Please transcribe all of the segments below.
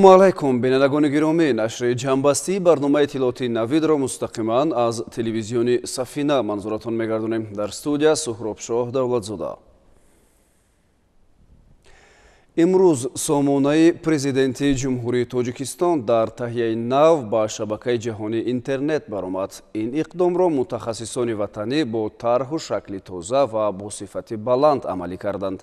салому алайкум бинандагони гиромӣ, нашри ҷамъбастии барномаи иттилооти навидро мустақиман аз телевизиони Сафина манзуратон мегардонем. Дар студия Суҳробшоҳ Давлатзода. имрӯз сомонаи президенти ҷумҳурии Тоҷикистон дар таҳияи нав ба шабакаи ҷаҳонии интернет баромад. Ин иқдомро мутахассисони ватанӣ бо тарҳу шакли тоза ва бо сифати баланд амалӣ карданд.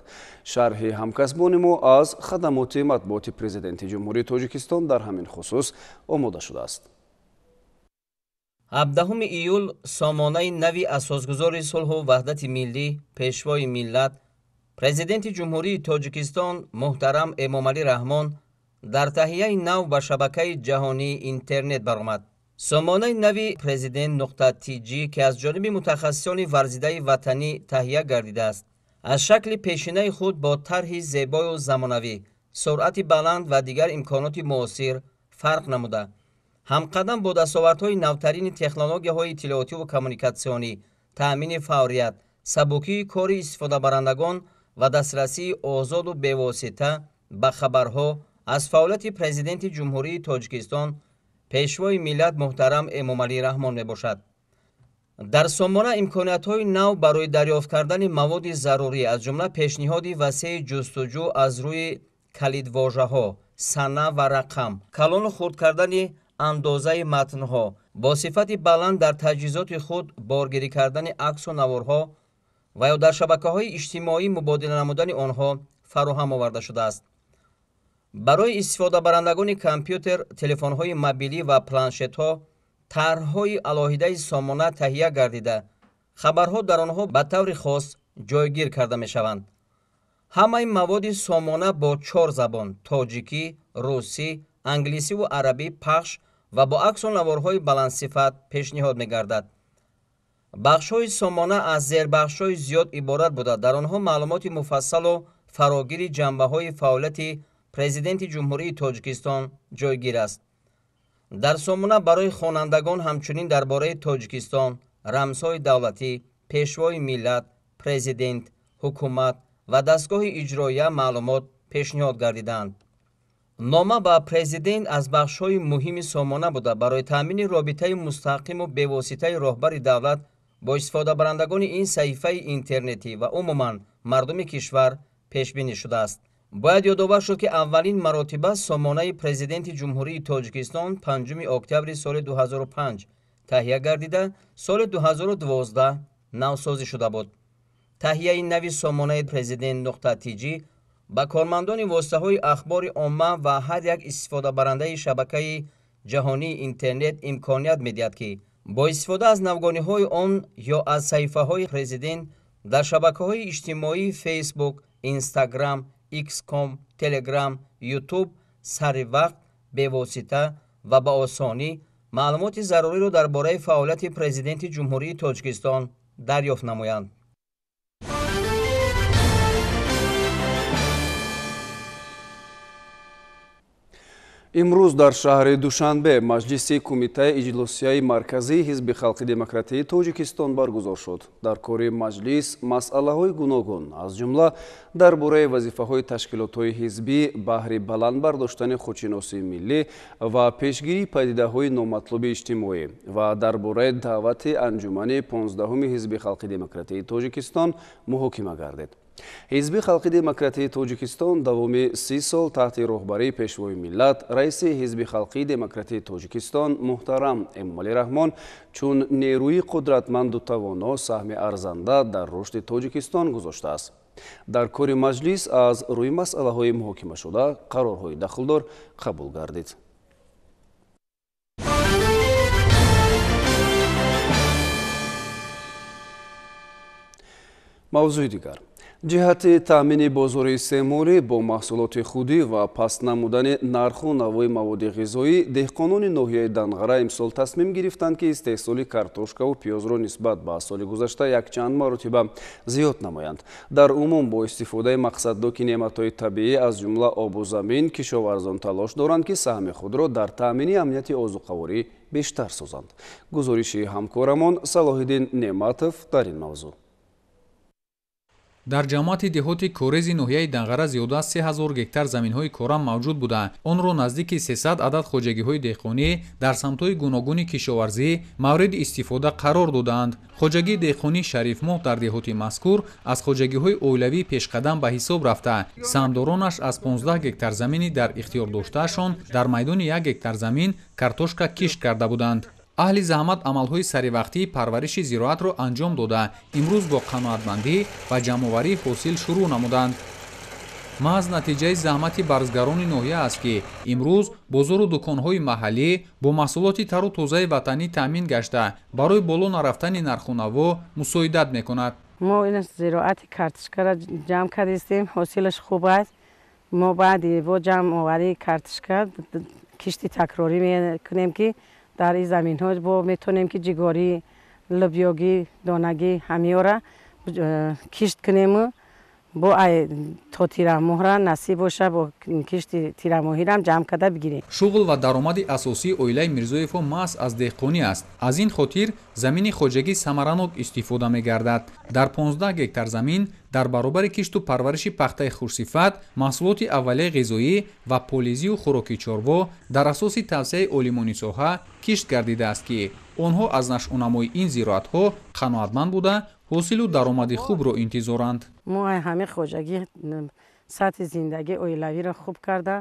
Шарҳи ҳамкасбони мо аз хадамоти матбуоти президенти ҷумҳурии Тоҷикистон дар ҳамин хусус омода шудааст. 17 июл сомонаи нави асосгузори сулҳу ваҳдати миллӣ, пешвои миллат, президенти ҷумҳурии Тоҷикистон муҳтарам Эмомалӣ Раҳмон дар таҳияи нав ба шабакаи ҷаҳонии интернет баромад. Сомонаи нави президент.tg ки аз ҷониби мутахассисони варзидаи ватанӣ таҳия гардидааст, аз шакли пешинаи худ бо тарҳи зебою замонавӣ, суръати баланд ва дигар имконоти муосир фарқ намуда, ҳамқадам бо дастовардҳои навтарини технологияҳои иттилоотиву коммуникатсионӣ, таъмини фаврият, сабукии кори истифодабарандагон ва дастрасии озоду бевосита ба хабарҳо аз фаъолияти президенти ҷумҳурии Тоҷикистон, пешвои миллат муҳтарам Эмомалӣ Раҳмон мебошад. дар сомона имкониятҳои нав барои дарёфт кардани маводи зарурӣ, аз ҷумла пешниҳоди васеъи ҷустуҷӯ аз рӯи калидвожаҳо, сана ва рақам, калону хурд кардани андозаи матнҳо, бо сифати баланд дар таҷҳизоти худ боргирӣ кардани аксу наворҳо ва ё дар шабакаҳои иҷтимоӣ мубодила намудани онҳо фароҳам оварда шудааст. барои истифодабарандагони компютер, телефонҳои мобилӣ ва планшетҳо тарҳҳои алоҳидаи сомона таҳия гардида, хабарҳо дар онҳо ба таври хос ҷойгир карда мешаванд. ҳамаи маводи сомона бо 4 забон тоҷикӣ, русӣ, англисиву арабӣ пахш ва бо аксу наворҳои баландсифат пешниҳод мегардад. бахшҳои сомона аз зербахшҳои зиёд иборат буда, дар онҳо маълумоти муфассалу фарогири ҷанбаҳои фаъолияти президенти ҷумҳурии Тоҷикистон ҷойгир аст. дар сомона барои хонандагон ҳамчунин дар бораи Тоҷикистон, рамзҳои давлатӣ, пешвои миллат, президент, ҳукумат ва дастгоҳи иҷроия маълумот пешниҳод гардиданд. нома ба президент аз бахшҳои муҳими сомона буда, барои таъмини робитаи мустақиму бевоситаи роҳбари давлат бо истифодабарандагони ин саҳифаи интернетӣ ва умуман мардуми кишвар пешбинӣ шудааст. бояд ёдовар шуд ки аввалин маротиба сомонаи президенти ҷумҳурии Тоҷикистон 5 октябри соли 2005 таҳия гардида, соли 2012 навсозӣ шуда буд. таҳияи нави сомонаи президент.tg ба кормандони воситаҳои ахбори омма ва ҳар як истифодабарандаи шабакаи ҷаҳонии интернет имконият медиҳад ки бо истифода аз навгониҳои он ё аз саҳифаҳои президент дар шабакаҳои иҷтимоии фейсбук, инстаграм, икском, телеграм, ютуб сари вақт, бевосита ва ба осонӣ маълумоти заруриро дар бораи фаъолияти президенти ҷумҳурии Тоҷикистон дарёфт намоянд. имрӯз дар шаҳри Душанбе маҷлиси кумитаи иҷлосияи марказии ҳизби халқи демократии Тоҷикистон баргузор шуд. дар кори маҷлис масъалаҳои гуногун аз ҷумла дар бораи вазифаҳои ташкилотҳои ҳизбӣ, баҳри баланд бардоштани худшиносии миллӣ ва пешгирии падидаҳои номатлуби иҷтимоӣ ва дар бораи даъвати анҷумани 15 ҳизби халқи демократии Тоҷикистон муҳокима гардид. ҳизби халқи демократии Тоҷикистон давоми 30 сол таҳти роҳбарии пешвои миллат, раиси ҳизби халқии демократии Тоҷикистон муҳтарам Эмомалӣ Раҳмон чун нерӯи қудратманду тавоно саҳми арзанда дар рушди Тоҷикистон гузоштааст. дар кори маҷлис аз рӯи масъалаҳои муҳокимашуда қарорҳои дахлдор қабул гардид. мавзӯи дигар: ҷиҳати таъмини бозори истеъмолӣ бо маҳсулоти худӣ ва паст намудани нарху навои маводи ғизоӣ, деҳқонони ноҳияи Данғара имсол тасмим гирифтанд ки истеҳсоли картошкаву пиёзро нисбат ба соли гузашта якчанд маротиба зиёд намоянд. дар умум бо истифодаи мақсаддоки неъматҳои табиӣ аз ҷумла обу замин, кишоварзон талош доранд ки саҳми худро дар таъмини амнияти озуқаворӣ бештар созанд. гузориши ҳамкорамон Салоҳиддин Неъматов дар ин мавзӯъ. дар ҷамоати деҳоти корези ноҳияи Данғара зиёда аз 3000 гектар заминҳои корам мавҷуд буда онро наздики 300 адад хоҷагиҳои деҳқонӣ дар самтҳои гуногуни кишоварзӣ мавриди истифода қарор доданд. хоҷагии деҳқонӣ Шарифмоҳ дар деҳоти мазкур аз хоҷагиҳои оилавии пешқадам ба ҳисоб рафта самдоронаш аз 15 гектар замини дар ихтиёр доштаашон дар майдони 1 гектар замин картошка кишт карда буданд. аҳли заҳмат амалҳои саривақтии парвариши зироатро анҷом дода имрӯз бо қаноатмандӣ ва ҷамъоварии ҳосил шурӯъ намуданд. маҳз натиҷаи заҳмати барзгарони ноҳия аст ки имрӯз бозору дуконҳои маҳаллӣ бо маҳсулоти тару тозаи ватанӣ таъмин гашта барои боло нарафтани нарху наво мусоидат мекунад. мо ин зироати картошкаро ҷамъ кардистем, ҳосилаш хуб аст. мо баъди бо ҷамъоварии картошка кишти такрорӣ мекунем ки дар ин заминҳо бо метонем ки ҷигорӣ, лӯбиёгӣ, донагӣ ҳамеёра кишт кунем бо то тирамоҳра насиб боша бо кишти тирамоҳирам ҷамъ карда бигирем. шуғл ва даромади асосии оилаи Мирзоевҳо маҳз аз деҳқонӣ аст. аз ин хотир замини хоҷагӣ самаранок истифода мегардад. дар 15 гектар замин дар баробари кишту парвариши пахтаи хурсифат маҳсулоти аввалияи ғизоӣ ва полизию хӯроки чорво дар асоси тавсеяи олимони соҳа кишт гардидааст ки онҳо аз нашъунамои ин зироатҳо қаноатманд буда ҳосилу даромади хубро интизоранд. мо ҳамин хоҷагӣ сатҳи зиндагии оилавиро хуб карда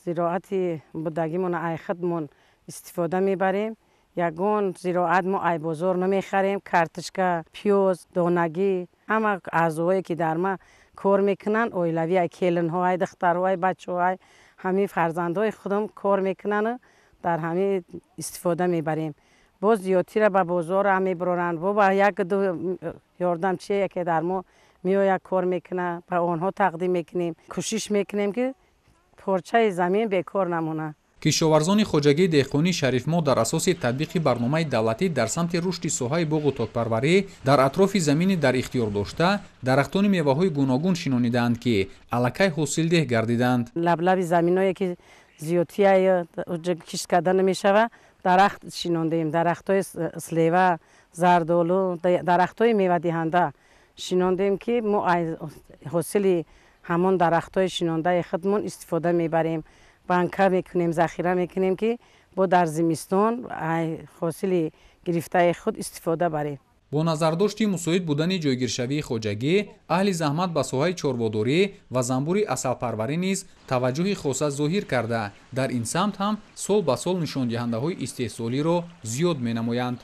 зироати будагимона ай худмон истифода мебарем. ягон зироат мо ай бозор намехарем. картошка, пиёз, донагӣ ҳама аъзоое ки дар ма кор мекунанд оилави ай келинҳо ай духтарҳо ай бачаҳо ай ҳамин фарзандҳои худам кор мекунанд дар ҳамин истифода мебарем. боз зиёдтира ба бозор ҳам мебароранд бо ба як-ду ёрдамчие ки дар мо меояд кор мекунад ба онҳо тақдим мекунем. кӯшиш мекунем ки порчаи замин бекор намонад. кишоварзони хоҷагии деҳқонӣ Шарифмоҳ дар асоси татбиқи барномаи давлатӣ дар самти рушди соҳаи боғу токпарварӣ дар атрофи замини дар ихтиёр дошта дарахтони меваҳои гуногун шинонидаанд ки аллакай ҳосилдеҳ гардиданд. лаблаби заминое ки зиёдтия кишт карда намешавад дарахт шинондем. дарахтҳои слева, зардолу, дарахтҳои мевадиҳанда шинондем ки мо ҳосили ҳамон дарахтҳои шинондаи худмон истифода мебарем. банка мекунем, захира мекунем ки бо дар зимистон ҳосили гирифтаи худ истифода барем. бо назардошти мусоид будани ҷойгиршавии хоҷагӣ аҳли заҳмат ба соҳаи чорводорӣ ва занбури асалпарварӣ низ таваҷҷӯҳи хоса зоҳир карда дар ин самт ҳам сол ба сол нишондиҳандаҳои истеҳсолиро зиёд менамоянд.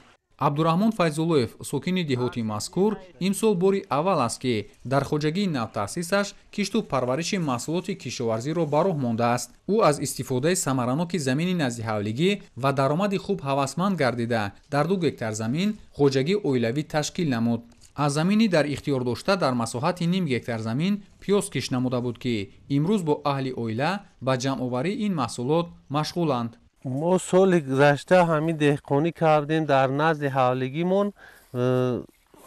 абдураҳмон файзуллоев сокини деҳоти мазкур имсол бори аввал аст ки дар хоҷагии навтаъсисаш кишту парвариши маҳсулоти кишоварзиро ба роҳ мондааст. ӯ аз истифодаи самараноки замини назиҳавлигӣ ва даромади хуб ҳавасманд гардида дар 2 гектар замин хоҷагии оилавӣ ташкил намуд. аз замини дар ихтиёр дошта дар масоҳати 0.5 гектар замин пиёз кишт намуда буд ки имрӯз бо аҳли оила ба ҷамъоварии ин маҳсулот машғуланд. мо соли гузашта ҳамин деҳқонӣ кардем дар назди ҳавлигимон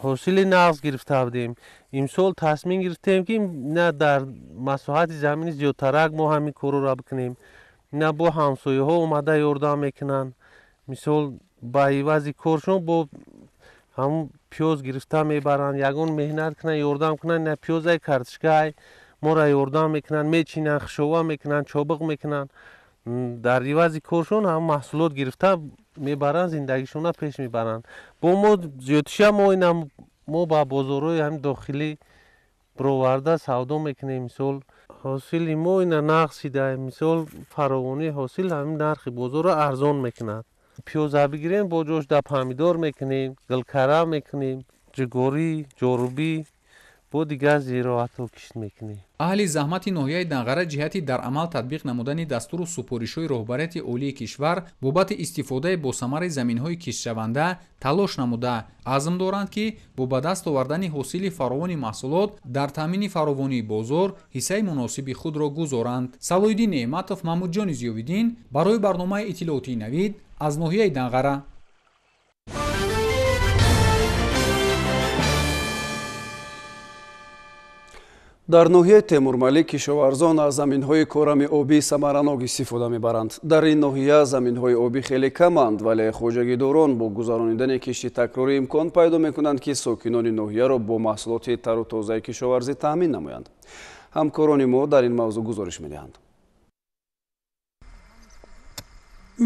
ҳосили нағз гирифта будем. имсол тасмим гирифтем ки на дар масоҳати замини зиёдтарак мо ҳамин корро бикунем. на бо ҳамсояҳо омада ёрдам мекунанд. мисол ба ивази коршон бо ҳамун пиёз гирифта мебаранд. ягон меҳнат кунанд ёрдам кунанд. на пиёзай картошкаай мора ёрдам мекунанд, мечинанд, хишова мекунанд, чобиқ мекунанд. дар ивази коршон ҳам маҳсулот гирифта мебаранд, зиндагишона пеш мебаранд. бо мо зиёдтиша мо ба бозорҳои ҳамин дохилӣ бироварда савдо мекунем. мисол ҳосили мо ина нағз шида, мисол фаровонии ҳосил ҳамин нархи бозорро арзон мекунад. пиёза бигирем бо ҷош да помидор мекунем, гулкара мекунем, ҷигорӣ, ҷорубӣ бо дигар зироатҳо кишт мекунем. аҳли заҳмати ноҳияи Данғара ҷиҳати дар амал татбиқ намудани дастуру супоришҳои роҳбарияти олии кишвар бобати истифодаи босамари заминҳои киштшаванда талош намуда азм доранд ки бо ба даст овардани ҳосили фаровони маҳсулот дар таъмини фаровонии бозор ҳиссаи муносиби худро гузоранд. Салоиддин Неъматов, Маҳмудҷони Зиёвиддин барои барномаи иттилоотии Навид аз ноҳияи Данғара. дар ноҳияи Темурмалик кишоварзон аз заминҳои корами обӣ самаранок истифода мебаранд. Дар ин ноҳия заминҳои обӣ хеле каманд, вале хоҷагидорон бо гузаронидани кишти такрорӣ имкон пайдо мекунанд ки сокинони ноҳияро бо маҳсулоти тару тозаи кишоварзӣ таъмин намоянд. ҳамкорони мо дар ин мавзӯъ гузориш медиҳанд.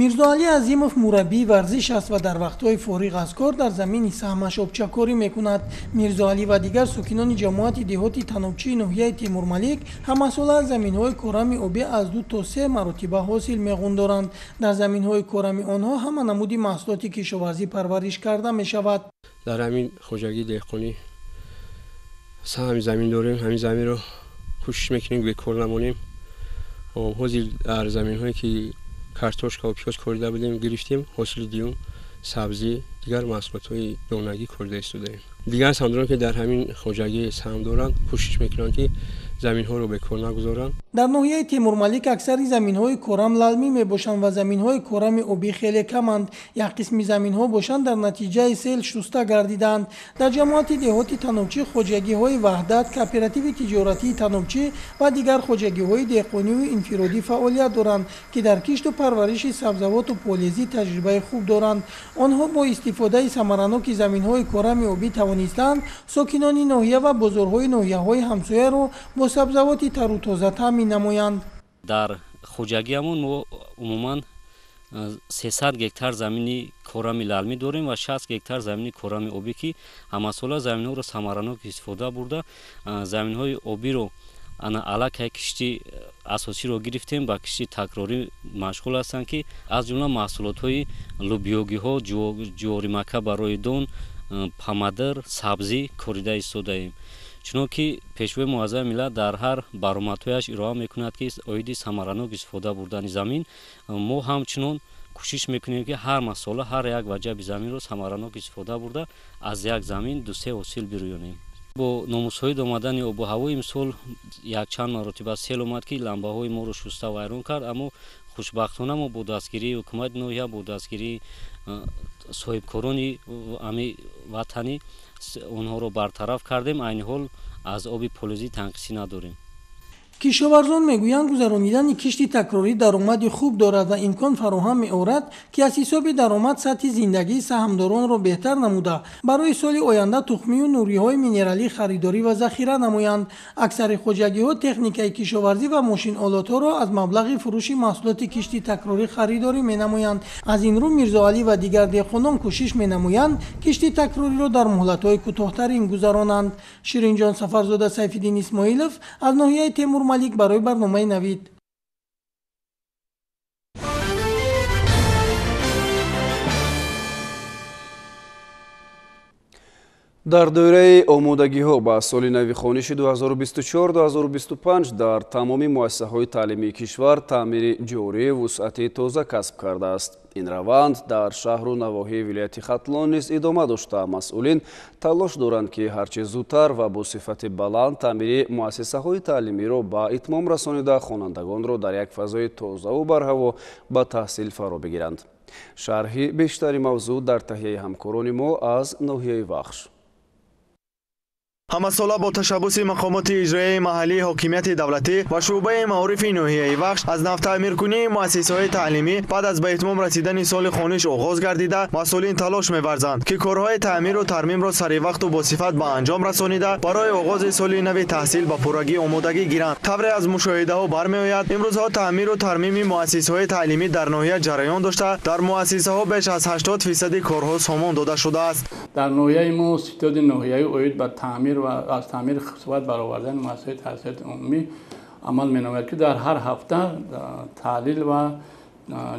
Мирзо Али Азимов мураббии варзиш аст ва дар вақтҳои фориғ аз кор дар замини саҳмаш обчакорӣ мекунад. Мирзо Али ва дигар сокинони ҷамоати деҳоти танобчии ноҳияи Темурмалик ҳамасола аз заминҳои корами обӣ аз 2 то 3 маротиба ҳосил меғундоранд. Дар заминҳои корами онҳо ҳама намуди маҳсулоти кишоварзӣ парвариш карда мешавад. дар ҳамин хоҷагии деҳқонӣ ҳамин замин дорем, ҳамин заминро кӯшиш мекунем бекор намонем. ҳозир дар заминҳое ки картошка ва пиёз корида будем гирифтем, ҳосили дуюм сабзӣ, дигар маҳсулотҳои донагӣ корида истодаем. дигар самдорон ки дар ҳамин хоҷагӣ саҳм доранд кӯшиш мекунанд ки заминҳоро бекор нагузоранд. дар ноҳияи Темурмалик аксари заминҳои корам лалмӣ мебошанд ва заминҳои корами обӣ хеле каманд. як қисми заминҳо бошанд дар натиҷаи сел шуста гардиданд. дар ҷамоати деҳоти танобчӣ, хоҷагиҳои ваҳдат, кооперативи тиҷоратии танобчӣ ва дигар хоҷагиҳои деҳқониву инфиродӣ фаъолият доранд, ки дар кишту парвариши сабзавоту полезӣ таҷрибаи хуб доранд. онҳо бо истифодаи самараноки заминҳои корами обӣ тавонистанд сокинони ноҳия ва бозорҳои ноҳияҳои ҳамсояро бо сабзавоти тару тоза таъмин намоянд. дар хоҷагиамон мо умуман 300 гектар замини корами лалмӣ дорем ва 60 гектар замини корами обӣ ки ҳамасола заминҳоро самаранок истифода бурда заминҳои обиро ана аллакай кишти асосиро гирифтем ба кишти такрорӣ машғул ҳастанд ки аз ҷумла маҳсулотҳои лубёгиҳо, ҷуворимака барои дон, памадир, сабзӣ корида истодаем. чунонки пешвои муаззами миллат дар ҳар баромадҳояш ироа мекунад ки оиди самаранок истифода бурдани замин. мо ҳамчунон кӯшиш мекунем ки ҳар масола ҳар як ваҷаби заминро самаранок истифода бурда аз як замин 2-3 ҳосил бироёнем. бо номусҳои омадани обу ҳаво имсол якчанд маротиба сел омад ки ламбаҳои моро шуста вайрон кард, аммо хушбахтона мо бо дастгирии ҳукумати ноҳия, бо дастгирии соҳибкорони ами ватанӣ онҳоро бартараф кардем. айни ҳол аз оби полезӣ танқисӣ надорем. кишоварзон мегӯянд гузаронидани кишти такрорӣ даромади хуб дорад ва имкон фароҳам меорад ки аз ҳисоби даромад сатҳи зиндагии саҳмдоронро беҳтар намуда барои соли оянда тухмию нуриҳои минералӣ харидорӣ ва захира намоянд. аксари хоҷагиҳо техникаи кишоварзӣ ва мошинолотҳоро аз маблағи фурӯши маҳсулоти кишти такрорӣ харидорӣ менамоянд. аз ин рӯ Мирзо Алӣ ва дигар деҳқонон кӯшиш менамоянд кишти такрориро дар муҳлатҳои кӯтоҳтарин гузаронанд. Ширинҷон Сафарзода, Сайфиддин Исмоилов аз ноҳияи Темурмалик барои барномаи Навид. дар доираи омодагиҳо ба соли нави хониши 2024-2025 дар тамоми муассисаҳои таълимии кишвар таъмири ҷорӣ вусъати тоза касб кардааст. ин раванд дар шаҳру навоҳии вилояти Хатлон низ идома дошта, масъулин талош доранд ки ҳарчи зудтар ва бо сифати баланд таъмири муассисаҳои таълимиро ба итмом расонида хонандагонро дар як фазои тозаву барҳаво ба таҳсил фаро бигиранд. шарҳи бештари мавзӯъ дар таҳияи ҳамкорони мо аз ноҳияи Вахш. ҳамасола бо ташаббуси мақомоти иҷроияи маҳаллии ҳокимияти давлатӣ ва шуъбаи маорифи ноҳияи Вахш аз навтаъмиркунии муассисаҳои таълимӣ баъд аз ба итмом расидани соли хониш оғоз гардида, масъулин талош меварзанд ки корҳои таъмиру тармимро саривақту босифат ба анҷом расонида барои оғози соли нави таҳсил ба пуррагӣ омодагӣ гиранд. тавре аз мушоҳидаҳо бармеояд имрӯзҳо таъмиру тармими муассисаҳои таълимӣ дар ноҳия ҷараён дошта, дар муассисаҳо беш аз 80% корҳо сомон дода шудааст. дар ноҳияи мо ситоди ноҳияӣ оид ба таъмир ва аз таъмир қисмат баровардани муассисаҳои таҳсилоти умумӣ амал менамояд ки дар ҳар ҳафта таҳлил ва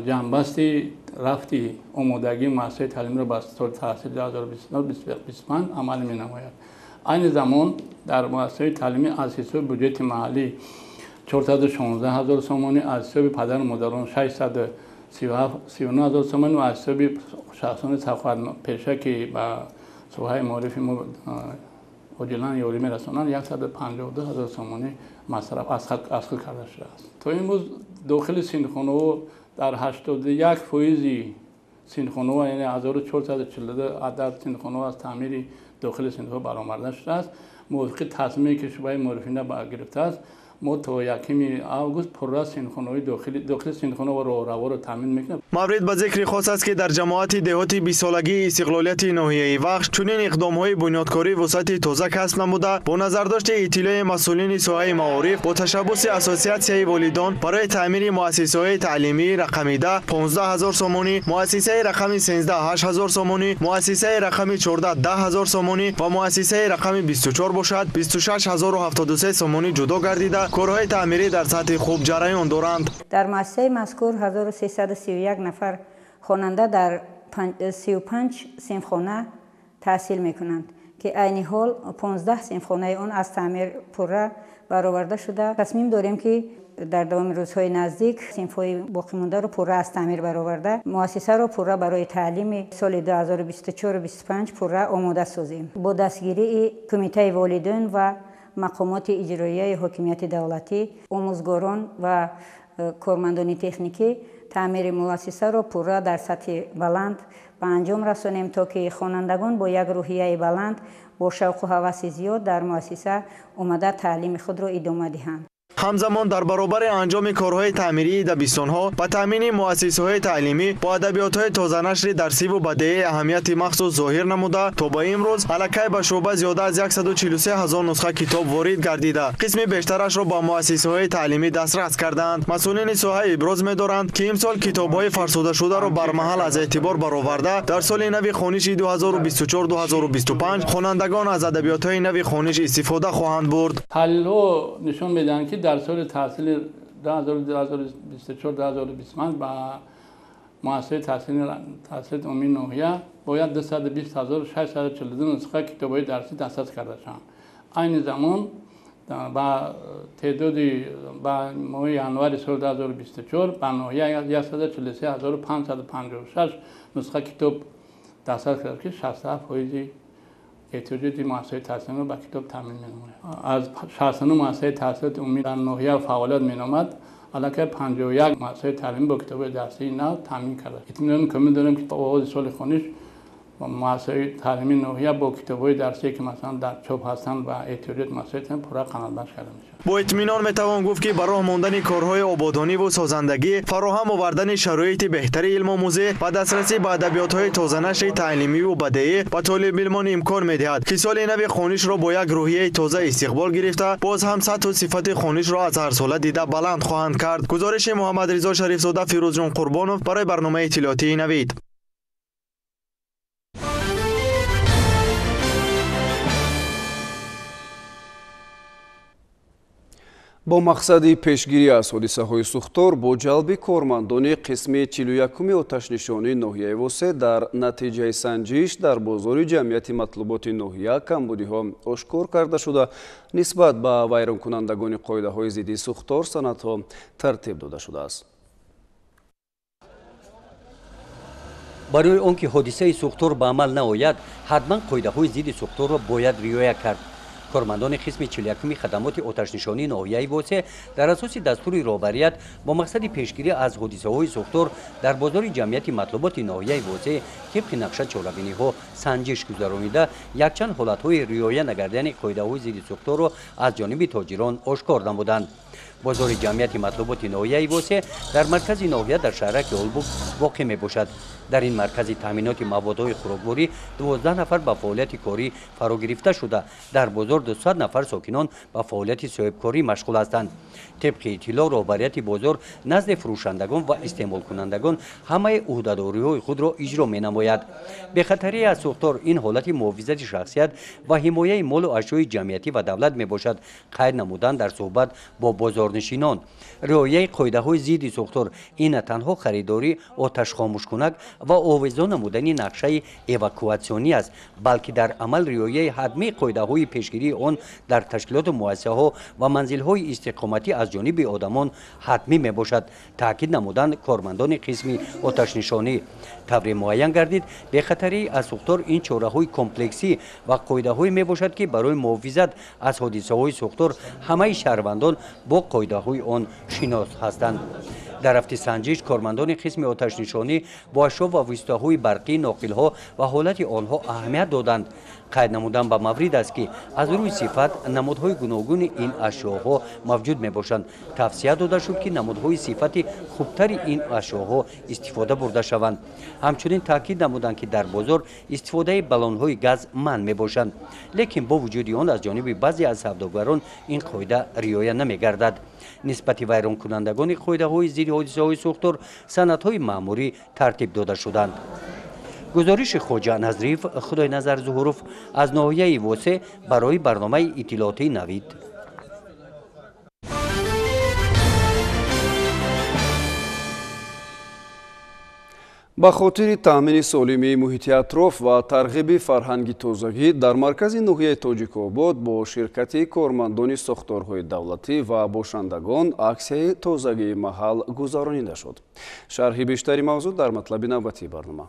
ҷамъбасти рафти омодагии муассисаҳои таълимиро ба соли таҳсили 2024-2025 амал менамояд. айни замон дар муассисаҳои таълимӣ аз ҳисоби буҷети маҳаллӣ 416 000 сомонӣ, аз ҳисоби падару модарон 639 000 сомонӣ ва аз ҳисоби шахсони сафҳатпеша ки ба соҳаи маорифи мо оҷилан ёрӣ мерасонанд 152 000 сомонӣ масраф аз худ карда шудааст. то имрӯз дохили синфхонаҳо дар 81% синфхонаҳо, яъне 1442 адад синфхонаҳо аз таъмири дохили синфҳо баромада шудааст موافق تصمیمی که شورای معرفینه گرفته است ما تا 1 آگوست پررا سینخونه‌های داخل سینخونه و راهرو رو تامین میکنیم. مورد به ذکر خاص است که در جماعت دهاتی 20 سالگی استقلالیت ناحیه وخش چنین اقدام‌های بنیادکاری وسعت تازه کسب نموده با نظرداشت اطلاع مسئولین ساحه معارف با تشبث اساسیاسیای والدان برای تعمیر مؤسسه‌های تعلیمی رقم 10 15000 سومانی، مؤسسه رقم 13 8000 سومانی، مؤسسه رقم 14 10000 سومانی و مؤسسه رقم 24 باشد 26073 سومانی جدا گردیده کارهای تعمیری در سطح خوب جریان دارند. در مؤسسه مذکور 1331 نفر خواننده در 35 صنفخانه تحصیل میکنند که عین حال 15 صنفخانه آن از تعمیر پره برآورده شده. تصمیم داریم که در دوام روزهای نزدیک صنف‌های باقی مانده رو پره از تعمیر برآورده مؤسسه رو پره برای تعلیم سال 2024 و 25 پره آماده سازیم. با دستگیری کمیته والدین و مقامات اجرایی حاکمیت دولتی، آموزگاران و کارمندان تکنیکی تعمیر مؤسسه را پورا در سطح بلند به انجام رسانیم تا که خوانندگان با یک روحیه بلند با شوق و هوس زیاد در مؤسسه آمده تعلیم خود را ادامه دهند. همزمان در برابر انجام کارهای تعمیری دبستان‌ها و تامین مؤسسه‌های تعلیمی با ادبیات‌های تازه‌نشر درسی و بدیهی اهمیت مخصوص ظاهر نموده تا با امروز الکی به شعبه زیاده از 143000 نسخه کتاب وارد گردیده قسم بیشترش را با مؤسسه‌های تعلیمی دسترس کردند. مسئولین ساحه ابراز می‌دارند که امسال کتاب‌های فرسوده شده را بر محل از اعتبار برآورده در سال نو خوانشی 2024-2025 خوانندگان از ادبیات‌های نو خوانش استفاده خواهند برد. تحلیل‌ها نشان می‌دهند که در سال تحصیل 2024-2025 با مؤسسه تحصیل عمومی ناحیه باید 220642 نسخه کتاب‌های درسی دسترس کرده شوند. این زمان با تعداد با ماه ینوار سال 2024 با ناحیه 143556 نسخه کتاب دسترس کرده که 67% احتیاجات مؤسسه تحصیلی با کتاب تامین می‌نماید. از 69 مؤسسه تحصیل عمومی در ناحیه فعالیت می‌نماید. البته 51 مؤسسه تعلیمی با کتاب درسی نو تامین کرده. اطمینان کامل داریم که تا آغاز سال خوانش مؤسسه تعلیمی ناحیه با کتاب‌های درسی که مثلا در چاپ هستند و احتیاجات مؤسسه پورا قانع بخش کرده میشه. با اطمینان میتوان گفت که برای ماندن کارهای آبادانی و سازندگی فراهم آوردن شرایط بهتری علم آموزی و دسترسی به ادبیات‌های تازه‌نشر تعلیمی و بدیهی به طالب علمان امکان می‌دهد که سال نو خوانش را با یک روحیه تازه استقبال گرفته باز هم سطح و صفت خوانش را از هر ساله دیده بلند خواهند کرد. گزارش محمد رضا شریفزاده، فیروز جان قربانov برای برنامه اطلاعاتی نوید. با мақсади пешгирӣ аз ҳодисаҳои сӯхтор бо ҷалби кормандони қисми 41-уми оташнишонии ноҳияи Восе дар натиҷаи санҷиш дар бозори ҷамъияти матлуботи ноҳия камбудиҳо ошкор карда шуда нисбат ба вайронкунандагони қоидаҳои зидди сӯхтор санадҳо тартиб дода шудааст. барои он ки ҳодисаи сӯхтор ба амал наояд ҳатман қоидаҳои зидди сӯхторро бояд риоя кард. кормандони қисми 41-уми хадамоти оташнишонии ноҳияи Восе дар асоси дастури роҳбарият бо мақсади пешгирӣ аз ҳодисаҳои сӯхтор дар бозори ҷамъияти матлуботи ноҳияи Восе тибқи нақша чорабиниҳо санҷиш гузаронида якчанд ҳолатҳои риоя нагардидани қоидаҳои зидди сӯхторро аз ҷониби тоҷирон ошкор намуданд. бозори ҷамъияти матлуботи ноҳияи Восе дар маркази ноҳия дар шаҳраки Олбуг воқеъ мебошад. дар ин маркази таъминоти маводҳои хӯрокворӣ 12 нафар ба фаъолияти корӣ фаро гирифта шуда дар бозор 200 нафар сокинон ба фаъолияти соҳибкорӣ машғул ҳастанд. тибқи иттилоъ роҳбарияти бозор назди фурӯшандагон ва истеъмолкунандагон ҳамаи ӯҳдадориҳои худро иҷро менамояд. бехатарие аз сӯхтор ин ҳолати муҳофизати шахсият ва ҳимояи молу ашёи ҷамъиятӣ ва давлат мебошад. қайд намудан дар суҳбат бо бозорнишинон риояи қоидаҳои зидди сӯхтор ин на танҳо харидорӣ оташхомӯшкунак ва овезон намудани нақшаи эвакуатсионӣ аст, балки дар амал риояи ҳатмии қоидаҳои пешгирии он дар ташкилоту муассисаҳо ва манзилҳои истиқоматӣ аз ҷониби одамон ҳатмӣ мебошад, таъкид намуданд кормандони қисми оташнишонӣ. тавре муайян гардид бехатарии аз сӯхтор ин чораҳои комплексӣ ва қоидаҳое мебошад ки барои муҳофизат аз ҳодисаҳои сӯхтор ҳамаи шаҳрвандон бо қоидаҳои он шинос ҳастанд. дар рафти санҷиш кормандони қисми оташнишонӣ бо ашё ва воситаҳои барқӣ ноқилҳо ва ҳолати онҳо аҳамият доданд. қайд намудан ба маврид аст ки аз рӯи сифат намудҳои гуногуни ин ашёҳо мавҷуд мебошанд. тавсия дода шуд ки намудҳои сифати хубтари ин ашёҳо истифода бурда шаванд. ҳамчунин таъкид намуданд ки дар бозор истифодаи баллонҳои газ манъ мебошанд, лекин бо вуҷуди он аз ҷониби баъзе аз савдогарон ин қоида риоя намегардад. нисбати вайронкунандагони қоидаҳои зидди ҳодисаҳои сӯхтор санадҳои маъмурӣ тартиб дода шуданд. гузориши хоҷа назриф худойназар зуҳуров аз ноҳияи восеъ барои барномаи иттилоотии навид. ба хотири таъмини солимии муҳити атроф ва тарғиби фарҳанги тозагӣ дар маркази ноҳияи Тоҷикобод бо ширкати кормандони сохторҳои давлатӣ ва бошандагон аксияи тозагии маҳал гузаронида шуд. шарҳи бештари мавзӯъ дар матлаби навбатии барнома.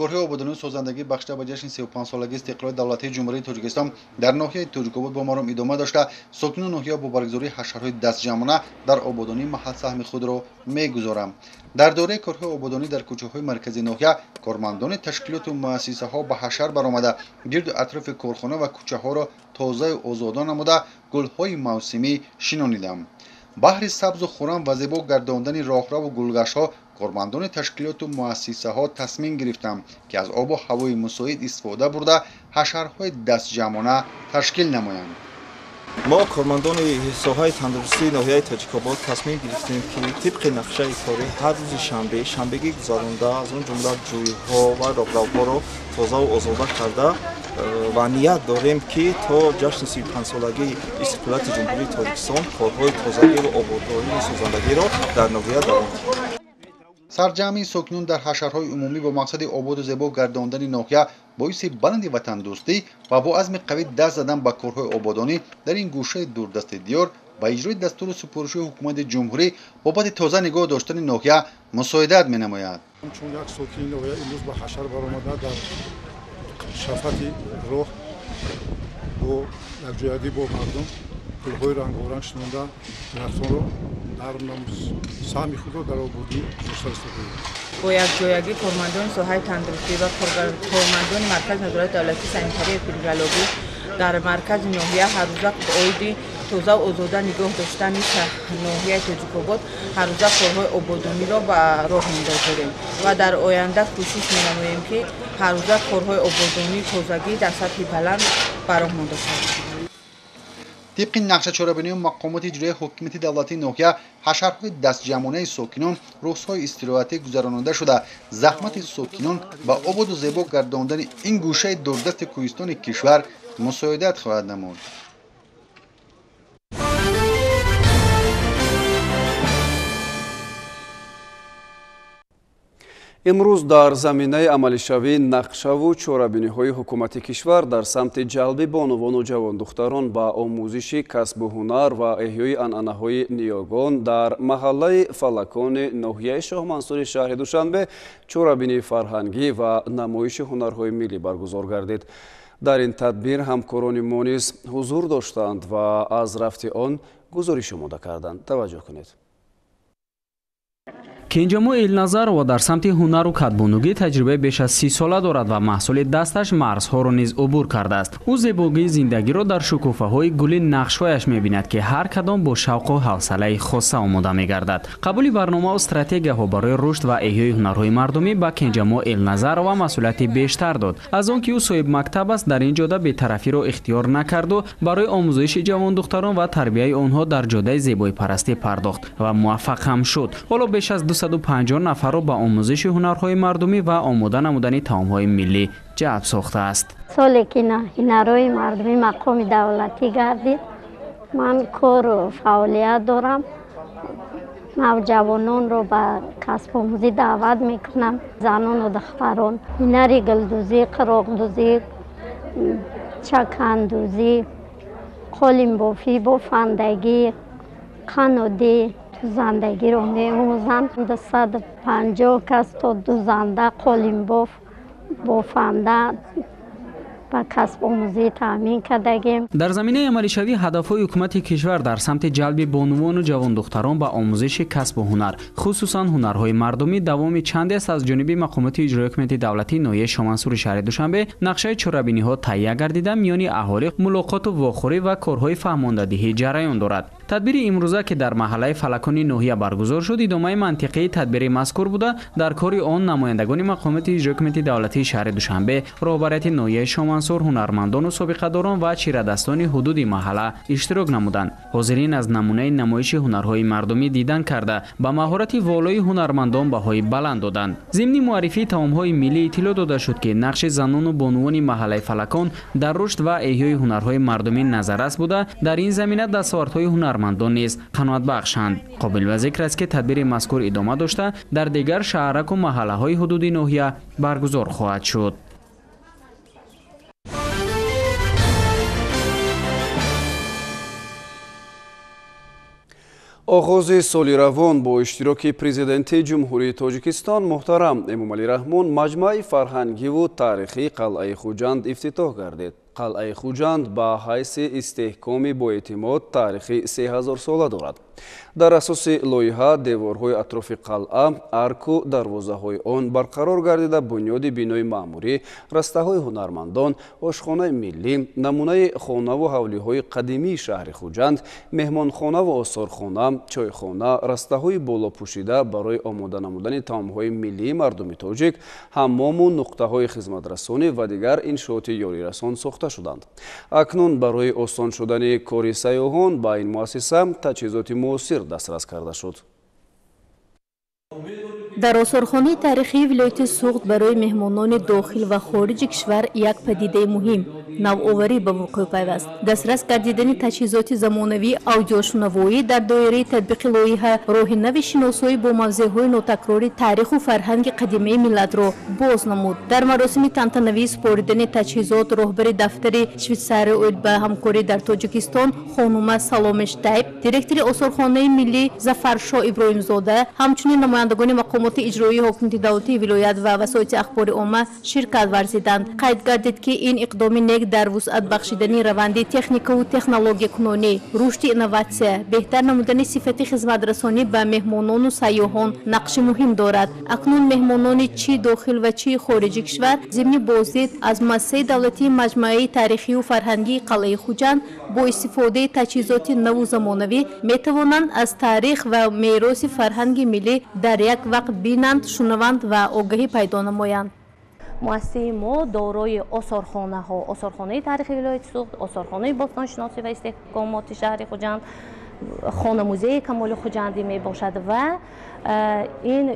корҳои ободонии созандагӣ бахшида ба ҷашни 35-солагии истиқлоли давлатии ҷумҳурии Тоҷикистон дар ноҳияи Тоҷикобод бо маром идома дошта, сокинони ноҳия бо баргузории ҳашарҳои дастҷамона дар ободонии маҳал саҳми худро мегузоранд. дар дораи корҳои ободонӣ дар кӯчаҳои марказии ноҳия, кормандони ташкилоту муассисаҳо ба ҳашар баромада гирду атрофи корхона ва кӯчаҳоро тозаю озодон намуда гулҳои мавсимӣ шинониданд. баҳри сабзу хурам ва зебо гардондани роҳраву гулгаштҳо кормандони ташкилоту муассисаҳо тасмим гирифтанд ки аз обу ҳавои мусоид истифода бурда ҳашарҳои дастҷамона ташкил намоянд. мо кормандони соҳаи тандурустии ноҳияи Тоҷикобод тасмим гирифтем ки тибқи нақшаи корӣ ҳар рӯзи шанбегӣ гузаронда аз он ҷумла ҷӯйҳо ва роҳравҳоро тозаву озода карда ва ният дорем ки то ҷашни 35-солагии истиқлолияти ҷумҳурии Тоҷикистон корҳои тозагиву ободонии созандагиро дар ноҳия давом диҳем. сарҷамъии сокинон дар ҳашарҳои умумӣ бо мақсади ободу зебо гардондани ноҳия боиси баланди ватандӯстӣ ва бо азми қавӣ даст задан ба корҳои ободонӣ дар ин гӯшаи дурдасти диёр ба иҷрои дастури супоришии ҳукумати ҷумҳурӣ бобати тоза нигоҳ доштани ноҳия мусоидат менамояд. чун як сокини ноҳия имрӯз ба ҳашар баромада дар шафати роҳ бо якҷоягӣ бо мардум гулҳои рангоранг шинонда дарахтонро дар саҳми худро дар ободӣ дошта истодем. бо якҷоягӣ кормандони соҳаи тандурустӣ ва кормандони маркази назорати давлатӣ санитария эпидемиологӣ дар маркази ноҳия ҳаррӯза ба оиди тозаву озода нигоҳ доштани ноҳияи Тоҷикобод ҳаррӯза корҳои ободониро ба роҳ мендозем ва дар оянда кӯшиш менамоем ки ҳаррӯза корҳои ободонии тозагӣ дар сатҳи баланд ба роҳ монда шавад. тибқи нақшачорабинии мақомоти иҷроии ҳокимияти давлатии ноҳия ҳашарҳои дастҷамонаи сокинон рӯзҳои истироҳатӣ гузаронида шуда заҳмати сокинон ба ободу зебо гардондани ин гӯшаи дурдасти кӯҳистони кишвар мусоидат хоҳад намуд. имрӯз дар заминаи амалишавии нақшаву чорабиниҳои ҳукумати кишвар дар самти ҷалби бонувону ҷавондухтарон ба омӯзиши касбу ҳунар ва эҳёи анъанаҳои ниёгон дар маҳаллаи фалакони ноҳияи шоҳмансури шаҳри Душанбе чорабинии фарҳангӣ ва намоиши ҳунарҳои миллӣ баргузор гардид. дар ин тадбир ҳамкорони мо низ ҳузур доштанд ва аз рафти он гузориши омода карданд. таваҷҷӯҳ кунед. кенҷамо элназарова дар самти ҳунару катбонугӣ таҷрибаи беш аз 30 сола дорад ва маҳсули дасташ марзҳоро низ убур кардааст. ӯ зебогии зиндагиро дар шукуфаҳои гули нақшҳояш мебинад ки ҳар кадом бо шавқу ҳавсалаи хоса омода мегардад. қабули барномаву стратегияҳо барои рушд ва эҳёи ҳунарҳои мардумӣ ба кенҷамо элназарова масъулияти бештар дод. аз он ки ӯ соҳиб мактаб аст, дар ин ҷода бетарафиро ихтиёр накарду барои омӯзиши ҷавондухтарон ва тарбияи онҳо дар ҷодаи зебоипарастӣ пардохт ва муваффақ ҳам шуд. ҳоло беш аз 250 нафарро ба омӯзиши ҳунарҳои мардумӣ ва омода намудани таомҳои миллӣ ҷалб сохтааст. соле ки ҳунарҳои мардумӣ мақоми давлатӣ гардид, ман кору фаъолият дорам. навҷавононро ба касбомӯзӣ даъват мекунам. занону духтарон ҳунари гулдӯзӣ, қироқдӯзӣ, чакандӯзӣ, қолинбофӣ, бофандагӣ, қанодӣ, дузандагиро меомӯзанд. 250 кас то дузанда, қолинбоф, бофанда با کسب آموزی تامین کردیم. در زمینه عملیشوی هدفهای حکومت کشور در سمت جلب بانوان و جوان دختران به آموزش کسب و هنر، خصوصا هنرهای مردمی، دوام چندی است از جانب مقامات اجرایی حکومت دولتی ناحیه شامنسور شهر دوشنبه نقشه چرابینی ها تهیه گردیده، میان اهالی ملاقات و واخوری و کارهای فهماندهی جریان دارد. تدبیر امروزه که در محله فلکانی ناحیه برگزار شد ادامه منطقه تدبیر مذکور بوده. در کار آن نمایندگان مقامات اجرایی حکومت دولتی شهر دوشنبه، رهبریت ناحیه شامنسور، هنرمندان و سابقه داران و چیره‌دستان حدود محله اشتراک نمودند. حاضرین از نمونه نمایش هنرهای مردمی دیدن کرده با مهارت والای هنرمندان بهای بلند دادند. ضمن معرفی توام‌های ملی اطلاع داده شد که نقش زنان و بانوان محله فلکان در رشد و احیای هنرهای مردمی نظررس بوده. در این زمینه دستاوردهای هنرمندان نیز قناعت بخشند. قابل ذکر است که تدبیر مذکور ادامه داشته در دیگر شهرک و محله‌های حدود ناحیه برگزار خواهد شد. оғози соли равон бо иштироки президенти ҷумҳурии тоҷикистон муҳтарам эмомалӣ раҳмон маҷмаи фарҳангиву таърихии қалъаи хуҷанд ифтитоҳ гардид. қалъаи хуҷанд ба ҳайси истеҳкоми боэътимод таърихи 3000 сола дорад. дар асоси лоиҳа деворҳои атрофи қалъа, арку дарвозаҳои он барқарор гардида бунёди бинои маъмурӣ, растаҳои ҳунармандон, ошхонаи миллӣ, намунаи хонаву ҳавлиҳои қадимии шаҳри хуҷанд, меҳмонхонаву осорхона, чойхона, растаҳои болопӯшида барои омода намудани таомҳои миллии мардуми тоҷик, ҳаммому нуқтаҳои хизматрасонӣ ва дигар иншооти ёрирасон сохта шуданд. акнун барои осон шудани кори сайёҳон ба ин муассиса таҷҳизоти муосир дастрас карда шуд. дар осорхонаи таърихии вилояти суғд барои меҳмонони дохил ва хориҷи кишвар як падидаи муҳим навоварӣ ба вуқӯъ пайваст. дастрас гардидани таҷҳизоти замонавии аудиошунавоӣ дар доираи татбиқи лоиҳа роҳи нави шиносоӣ бо мавзеъҳои нотакрори таъриху фарҳанги қадимаи миллатро боз намуд. дар маросими тантанавии супоридани таҷҳизот роҳбари дафтари швейтсария оид ба ҳамкорӣ дар тоҷикистон хонума Саломеш Тайб, директори осорхонаи миллӣ Зафаршоҳ Иброҳимзода, ҳамчунин намояндагони мақомоти иҷроии ҳокимияти давлатии вилоят ва васоити ахбори омма ширкат варзиданд. қайд гардид ки ин иқдоми нек дар вусъат бахшидани раванди техникаву технологиякунонӣ, рушди инноватсия, беҳтар намудани сифати хизматрасонӣ ба меҳмонону сайёҳон нақши муҳим дорад. акнун меҳмонони чӣ дохил ва чӣ хориҷи кишвар зимни боздид аз муассисаи давлатии маҷмӯаи таърихию фарҳангии қалъаи хуҷанд бо истифодаи таҷҳизоти наву замонавӣ метавонанд аз таърих ва мероси фарҳанги миллӣ дар як вақт бинанд, шунаванд ва огаҳӣ пайдо намоянд. муассисаи мо дорои осорхонаҳо, осорхонаи таърихи вилояти суғд, осорхонаи бостоншиносӣ ва истеҳкомоти шаҳри хуҷанд, хонамузеи камоли хуҷандӣ мебошад ва ин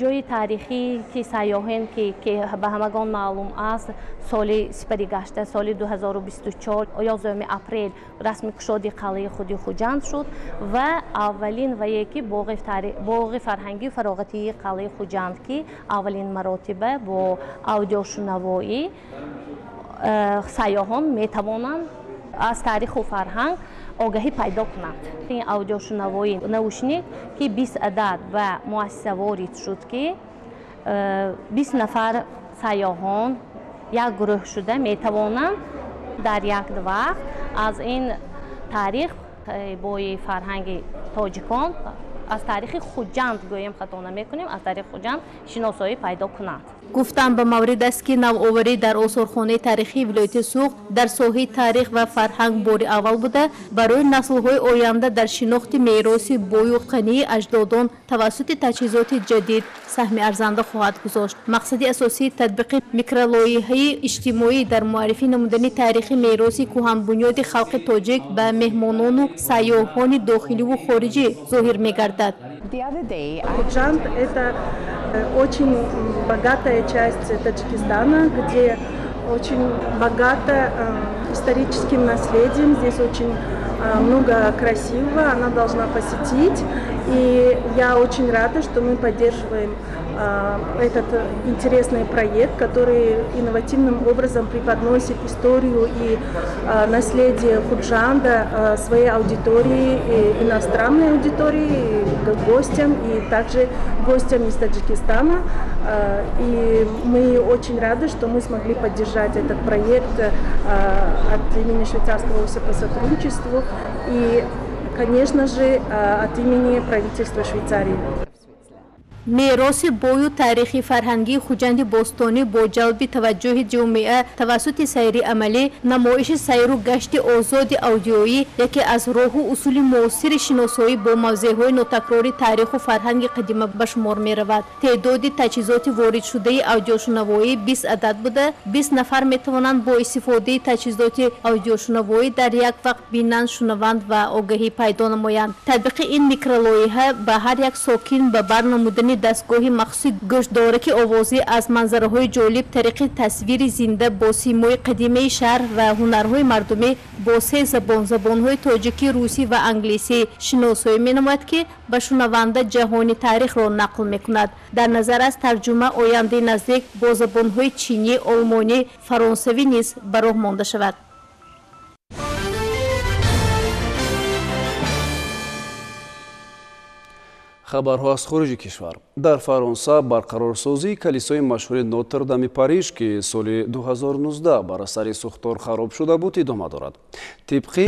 ҷои таърихӣ ки сайёҳин ки ба ҳамагон маълум аст, соли сипари гашта, соли 2024 11 апрел расми кушоди қалъаи худи хуҷанд шуд ва аввалин ва яки боғи фарҳангию фароғатии қалъаи хуҷанд ки аввалин маротиба бо аудиошунавоӣ сайёҳон метавонанд аз таъриху фарҳанг огаҳӣ пайдо кунанд. ин аудиошунавои наушник ки 20 адад ба муассиса ворид шуд ки 20 нафар сайёҳон як гурӯҳ шуда метавонанд дар як вақт аз ин таърих бои фарҳанги тоҷикон, аз таърихи хуҷанд гӯем хато намекунем, аз таърихи хуҷанд шиносоӣ пайдо кунанд. гуфтам ба маврид аст ки навоварӣ дар осорхонаи таърихии вилояти суғд дар соҳаи таърих ва фарҳанг бори аввал буда барои наслҳои оянда дар шинохти мероси бою ғании аҷдодон тавассути таҷҳизоти ҷадид саҳми арзанда хоҳад гузошт. мақсади асосии татбиқи микролоиҳаи иҷтимоӣ дар муаррифӣ намудани таърихи мероси кӯҳанбунёди халқи тоҷик ба меҳмонону сайёҳони дохиливу хориҷӣ зоҳир мегардад. Хуҷанд – это очень богатая часть Таджикистана, где очень богата историческим наследием. Здесь очень много красивого, она должна посетить. И я очень рада, что мы поддерживаем этот интересный проект, который инновативным образом преподносит историю и наследие Худжанда своей аудитории, и иностранной аудитории, и гостям, и также гостям из Таджикистана. И мы очень рады, что мы смогли поддержать этот проект от имени Швейцарского офиса по сотрудничеству и, конечно же, от имени правительства Швейцарии. мероси бою таърихи фарҳангии хуҷанди бостонӣ бо ҷалби таваҷҷӯҳи ҷомеа тавассути сайри амалӣ намоиши сайру гашти озоди аудиоӣ яке аз роҳу усули муосири шиносоӣ бо мавзеъҳои нотакрори таъриху фарҳанги қадима ба шумор меравад. теъдоди таҷҳизоти воридшудаи аудиошунавоӣ 20 адад буда 20 нафар метавонанд бо истифодаи таҷҳизоти аудиошунавоӣ дар як вақт бинанд, шунаванд ва огаҳӣ пайдо намоянд. татбиқи ин микролоиҳа ба ҳар як сокин ба бар намудани дастгоҳи махсуси гӯшдораки овозӣ аз манзараҳои ҷолиб тариқи тасвири зинда бо симои қадимаи шаҳр ва ҳунарҳои мардумӣ бо 3 забон забонҳои тоҷикӣ, русӣ ва англисӣ шиносоӣ менамояд ки ба шунаванда ҷаҳони таърихро нақл мекунад. дар назар аст тарҷума ояндаи наздик бо забонҳои чинӣ, олмонӣ, фаронсавӣ низ ба роҳ монда шавад. хабарҳо аз хориҷи кишвар. дар фаронса барқарорсозии калисои машҳури Нотр-Дами Париж ки соли 2019 бар асари сӯхтор хароб шуда буд идома дорад. тибқи